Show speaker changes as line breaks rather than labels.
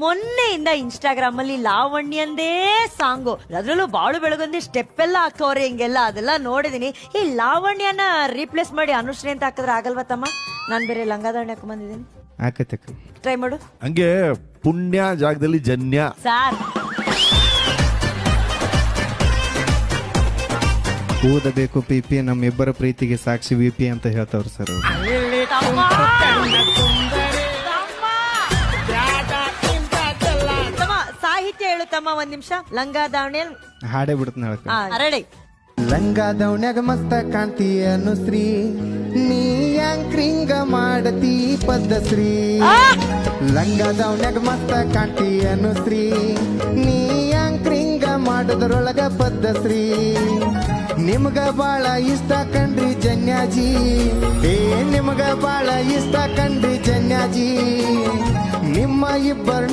ಮೊನ್ನೆಯಿಂದ Instagram ಅಲ್ಲಿ ಲಾವಣ್ಯಂದೇ song, ಅದ್ರಲ್ಲೂ ಬಾಳು ಬೆಳಗೊಂದಿ ಸ್ಟೆಪ್ ಎಲ್ಲ ಹಾಕೋರೆ ಹಿಂಗೆಲ್ಲ, ಅದೆಲ್ಲ ನೋಡಿದೀನಿ. ಈ ಲಾವಣ್ಯನ ರೀಪ್ಲೇಸ್ ಮಾಡಿ ಅನುಶ್ರೀ ಅಂತ ಹಾಕಿದ್ರೆ ಆಗಲ್ವಾ ತಮ್ಮ? ನಾನ್ ಬೇರೆ ಲಂಗಾದಾವಣಿ ಹಾಕೊಂಡ್ ಬಂದಿದ್ದೀನಿ,
ಆಕತಕ್ಕ
ಟ್ರೈ ಮಾಡು.
ಹಂಗೆ ಪುಣ್ಯ ಜಾಗದಲ್ಲಿ ಜನ್ಯ.
ಸಾರ್
ಓದಬೇಕು ಪಿಪಿ, ನಮ್ಮಿಬ್ಬರ ಪ್ರೀತಿಗೆ ಸಾಕ್ಷಿ ವಿಪಿ ಅಂತ ಹೇಳ್ತಾವ್ರು ಸರ್ ಅವ್ರು.
ತಮ್ಮ ಸಾಹಿತ್ಯ ಹೇಳು ತಮ್ಮ, ಒಂದ್ ನಿಮಿಷ. ಲಂಗಾದಾವಣಿಯಲ್ಲಿ
ಹಾಡೇ ಬಿಡ್ತಾನೆ ಹೇಳಕ್ಕ.
ರೆಡಿ.
ಲಂಗಾದವನ್ಯಾಗ ಮಸ್ತ ಕಾಣ್ತಿ ಅನುಶ್ರೀ, ನೀ ಯಾಂಕ್ರಿಂಗ ಮಾಡತಿ ಪದ್ಧಶ್ರೀ. ಲಂಗಾದವನ್ಯಾಗ ಮಸ್ತ ಕಾಣ್ತಿ ಅನುಶ್ರೀ, ನೀ ಯಾಂಕ್ರಿಂಗ ಮಾಡೋದ್ರೊಳಗ ಪದ್ಧಶ್ರೀ. ನಿಮ್ಗ ಬಾಳ ಇಷ್ಟ ಕಂಡ್ರಿ ಜನ್ಯಾಜಿ, ನಿಮ್ಗ ಬಾಳ ಇಷ್ಟ ಕಂಡ್ರಿ ಜನ್ಯಾಜಿ. ನಿಮ್ಮ ಇಬ್ಬರು